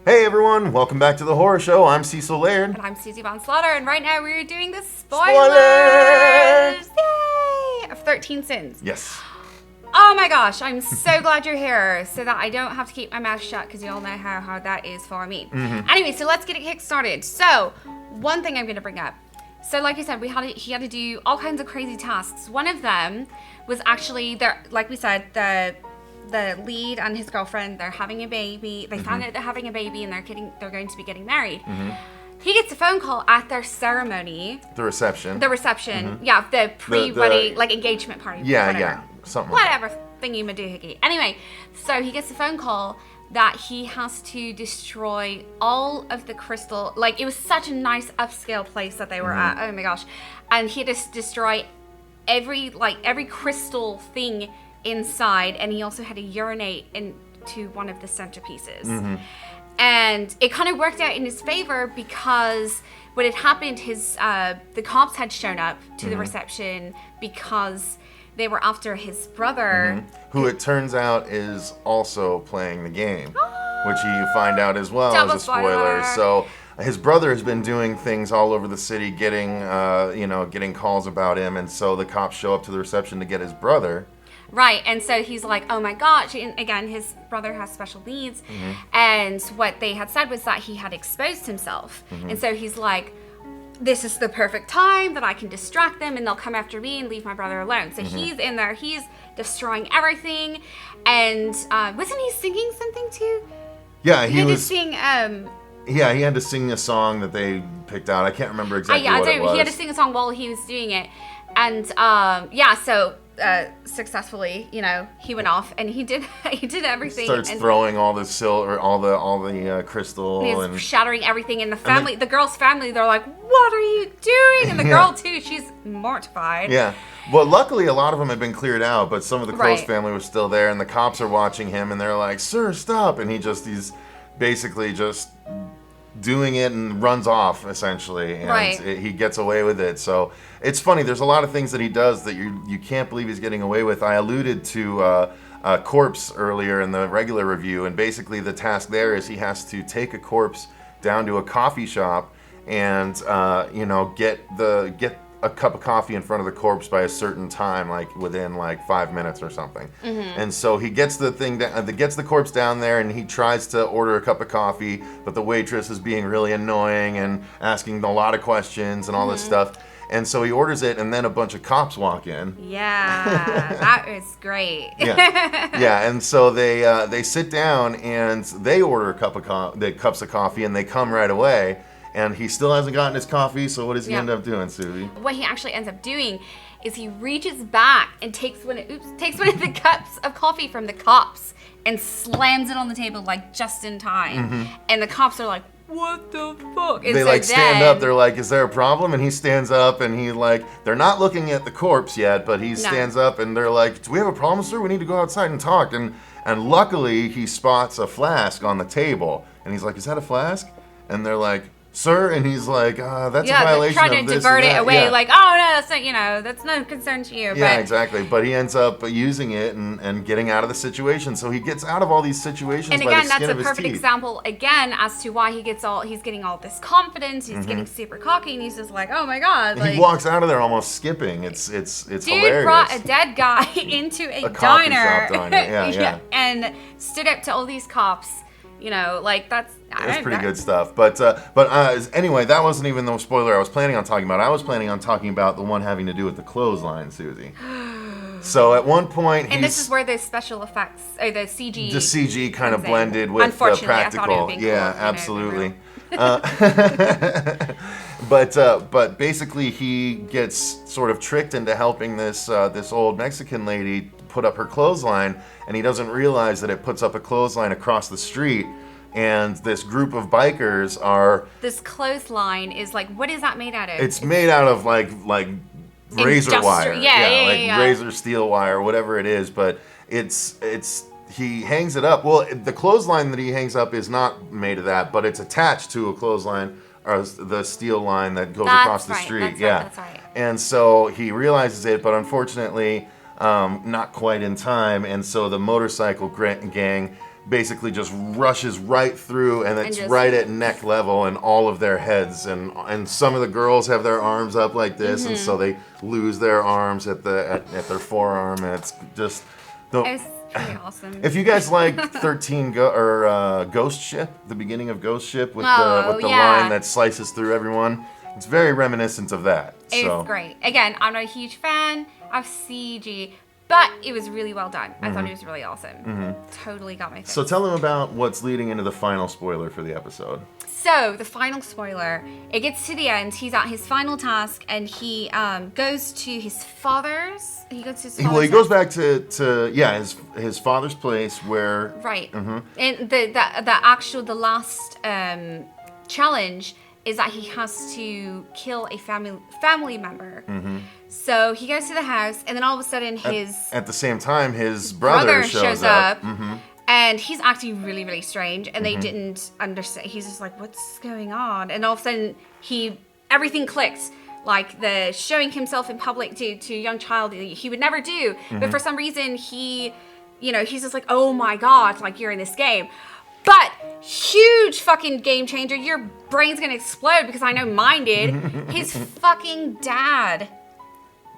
Hey everyone, welcome back to the horror show. I'm Cecil Laird. And I'm Susie Von Slaughter, and right now we're doing the spoilers! Yay! Of 13 Sins. Yes. Oh my gosh, I'm so glad you're here so that I don't have to keep my mouth shut because you all know how hard that is for me. Anyway, so let's get it kick-started. So, one thing I'm going to bring up. So like I said, he had to do all kinds of crazy tasks. One of them was actually, like we said, the lead and his girlfriend, they're having a baby. They found out they're having a baby and they're going to be getting married. He gets a phone call at their ceremony. The reception. Yeah, the pre-wedding, like engagement party. Yeah, something like that. Whatever thingy-madoohickey. Anyway, so he gets a phone call that he has to destroy all of the crystal. Like, it was such a nice upscale place that they were at. Oh my gosh. And he had to destroy every crystal thing inside, and he also had to urinate into one of the centerpieces. And it kind of worked out in his favor because what had happened, the cops had shown up to the reception because they were after his brother. Who it turns out is also playing the game, which you find out as well as a spoiler. So his brother has been doing things all over the city, getting calls about him, and so the cops show up to the reception to get his brother. Right, and so he's like, oh my gosh, and again, his brother has special needs, and what they had said was that he had exposed himself, and so he's like, this is the perfect time that I can distract them, and they'll come after me and leave my brother alone. So he's in there, he's destroying everything, and wasn't he singing something too? Yeah, he was sing. He had to sing a song that they picked out. I can't remember exactly what it was. He had to sing a song while he was doing it, and successfully, he went off and he did everything. Starts throwing all the silver, all the crystal, and shattering everything. And the girl's family, they're like, "What are you doing?" And the girl too, she's mortified. Yeah. Well, luckily a lot of them had been cleared out, but some of the close family was still there, and the cops are watching him, and they're like, "Sir, stop!" And he's basically just doing it and runs off essentially, and he gets away with it. So it's funny, there's a lot of things that he does that you can't believe he's getting away with. I alluded to a corpse earlier in the regular review, and basically the task there is he has to take a corpse down to a coffee shop and get a cup of coffee in front of the corpse by a certain time, like within 5 minutes or something. And so he gets gets the corpse down there, and he tries to order a cup of coffee, but the waitress is being really annoying and asking a lot of questions and all this stuff. And so he orders it, and then a bunch of cops walk in. Yeah, that is great. Yeah, and so they sit down and they order cups of coffee, and they come right away. And he still hasn't gotten his coffee, so what does he end up doing, Susie? What he actually ends up doing is he reaches back and takes one of the cups of coffee from the cops and slams it on the table just in time. And the cops are like, what the fuck? And they stand up, they're like, is there a problem? And he stands up and they're not looking at the corpse yet, but he stands up and they're like, do we have a problem, sir? We need to go outside and talk. And luckily he spots a flask on the table. And he's like, is that a flask? And they're like, sir, and he's like, that's a violation of this. Trying to divert it away, oh no, that's not, that's no concern to you. Yeah, exactly. But he ends up using it and getting out of the situation. So he gets out of all these situations. And again, that's a perfect example again as to why he's getting all this confidence. He's getting super cocky, and he's just like, oh my god. He walks out of there almost skipping. It's hilarious. Dude brought a dead guy into a diner. Coffee shop diner. Yeah. And stood up to all these cops. That's pretty good stuff. But anyway, that wasn't even the spoiler I was planning on talking about. I was planning on talking about the one having to do with the clothesline, Susie. So at one point, this is where the special effects, or the CG kind of blended with the practical. I thought it would be cool, absolutely. But basically, he gets sort of tricked into helping this old Mexican lady put up her clothesline, and he doesn't realize that it puts up a clothesline across the street, and this group of bikers are... This clothesline is what is that made out of? It's made out of like razor wire. Yeah, razor steel wire, whatever it is, but he hangs it up. Well, the clothesline that he hangs up is not made of that, but it's attached to a clothesline, or the steel line that goes across the street. That's right. And so he realizes it, but unfortunately, not quite in time. And so the motorcycle gang basically just rushes right through, and it's right at neck level, and all of their heads, and some of the girls have their arms up like this, and so they lose their arms at their forearm, and it's just It's pretty awesome. If you guys like 13 Ghost Ship, the beginning of Ghost Ship with the line that slices through everyone, it's very reminiscent of that. It's great. Again, I'm not a huge fan of CG, but it was really well done. I thought it was really awesome. Totally got my fix. So tell them about what's leading into the final spoiler for the episode. So, the final spoiler, it gets to the end, he's at his final task, and he goes to his father's. He goes to his father's. Well, he goes back to his father's place where... Right. And the last challenge is that he has to kill a family member. So he goes to the house, and then all of a sudden at the same time, his brother shows up. And he's acting really, really strange, and they didn't understand. He's just like, what's going on? And all of a sudden, everything clicks. Like the showing himself in public to a young child, he would never do. But for some reason, he's just like, oh my God, like you're in this game. But huge fucking game changer. Your brain's gonna explode because I know mine did. His fucking dad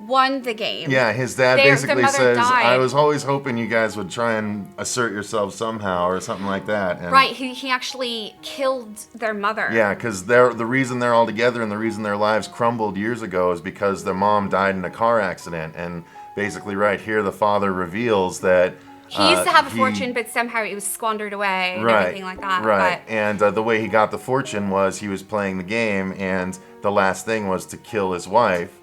won the game. Yeah, his dad basically says, I was always hoping you guys would try and assert yourselves somehow or something like that. And right, he actually killed their mother. Yeah, because the reason they're all together and the reason their lives crumbled years ago is because their mom died in a car accident. And basically right here, the father reveals that he used to have a fortune, but somehow it was squandered away and everything like that. Right, and the way he got the fortune was he was playing the game, and the last thing was to kill his wife.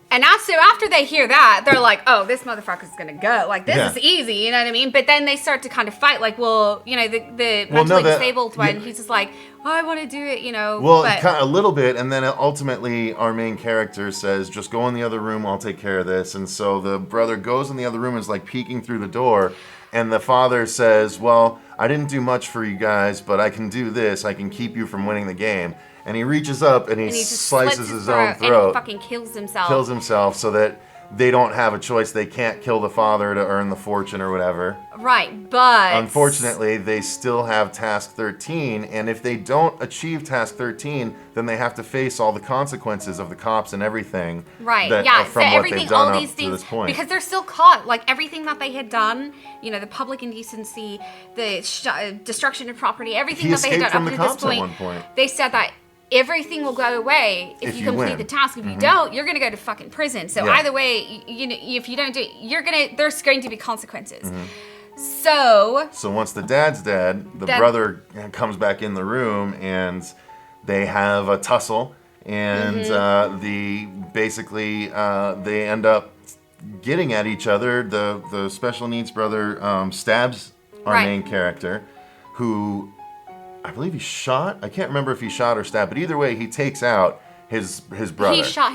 And so after they hear that, they're like, oh, this motherfucker's gonna go. Like, this is easy, you know what I mean? But then they start to kind of fight, like, well, the mentally disabled one, he's just like, oh, I want to do it, Well, a little bit, and then ultimately our main character says, just go in the other room, I'll take care of this. And so the brother goes in the other room and is like peeking through the door, and the father says, well, I didn't do much for you guys, but I can do this. I can keep you from winning the game. And he reaches up and he slices his own throat. And he fucking kills himself. Kills himself so that they don't have a choice. They can't kill the father to earn the fortune or whatever. Right, but... Unfortunately, they still have Task 13, and if they don't achieve Task 13, then they have to face all the consequences of the cops and everything. Right, from what they've done up to this point. Because they're still caught. Like, everything that they had done, the public indecency, the destruction of property, everything that they had done up to this point, they said that everything will go away if you complete the task. If you don't, you're gonna go to fucking prison. So either way, if you don't do it, there's going to be consequences. So once the dad's dead, the brother comes back in the room and they have a tussle, and they end up getting at each other. The special needs brother stabs our main character, who I believe he shot. I can't remember if he shot or stabbed, but either way, he takes out his brother. He shot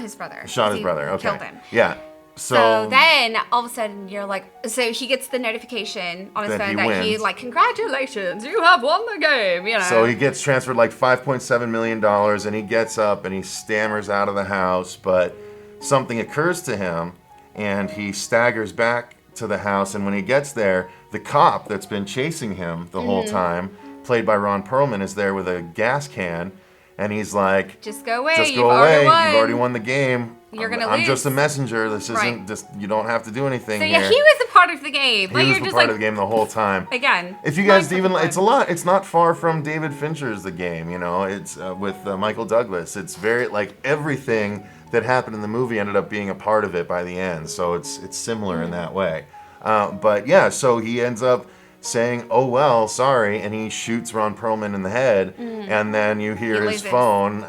his brother. Shot his brother. Okay. Killed him. Yeah. So then, all of a sudden, you're like, so he gets the notification on his phone that he's like, congratulations, you have won the game, So he gets transferred like $5.7 million, and he gets up and he stammers out of the house, but something occurs to him, and he staggers back to the house, and when he gets there, the cop that's been chasing him the whole time, played by Ron Perlman, is there with a gas can, and he's like, just go away, you've already won the game. You're gonna I'm lose. just a messenger. This isn't just, you don't have to do anything so here. He was a part of the game. He was a part of the game the whole time. Again. If you guys it's not far from David Fincher's The Game, It's with Michael Douglas. It's very, everything that happened in the movie ended up being a part of it by the end. So it's similar in that way. But yeah, so he ends up saying, oh well, sorry, and he shoots Ron Perlman in the head, and then you hear his phone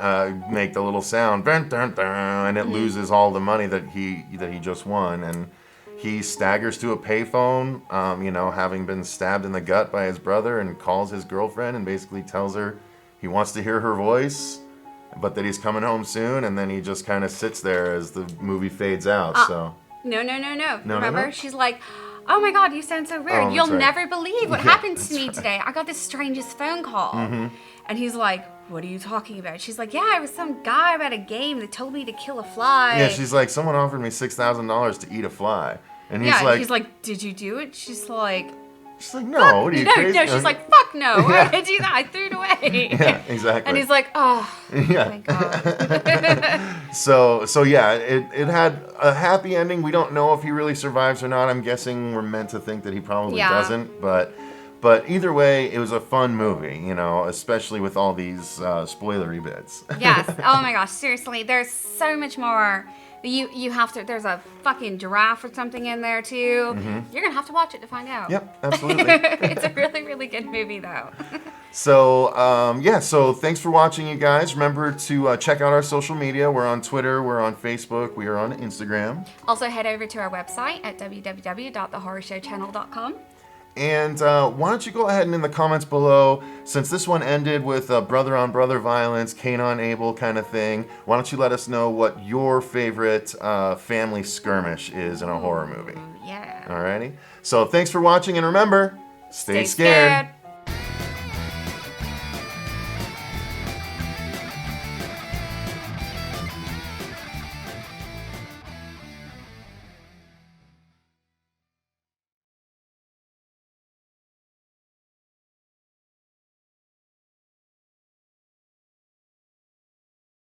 make the little sound, dun, dun, dun, and it loses all the money that he just won, and he staggers to a payphone, having been stabbed in the gut by his brother, and calls his girlfriend and basically tells her he wants to hear her voice, but that he's coming home soon, and then he just kind of sits there as the movie fades out. No. Remember? She's like, oh my God, you sound so weird. You'll never believe what happened to me today. I got the strangest phone call. And he's like, what are you talking about? She's like, yeah, it was some guy about a game that told me to kill a fly. Yeah, she's like, someone offered me $6,000 to eat a fly. And he's like, did you do it? She's like, She's like, no, what are you crazy? No, she's like, fuck no. Why would I do that? I threw it away. Yeah, exactly. And he's like, oh, yeah. thank God. So yeah, it had a happy ending. We don't know if he really survives or not. I'm guessing we're meant to think that he probably doesn't, but either way, it was a fun movie, you know, especially with all these spoilery bits. Yes. Oh my gosh, seriously, there's so much more. You have to, there's a fucking giraffe or something in there too. Mm-hmm. You're going to have to watch it to find out. Yep, absolutely. It's a really, really good movie though. So, so thanks for watching, you guys. Remember to check out our social media. We're on Twitter, we're on Facebook, we are on Instagram. Also head over to our website at www.thehorrorshowchannel.com. And why don't you go ahead and in the comments below, since this one ended with brother-on-brother violence, Cain on Abel kind of thing, why don't you let us know what your favorite family skirmish is in a horror movie? Yeah. Alrighty. So thanks for watching, and remember, stay scared.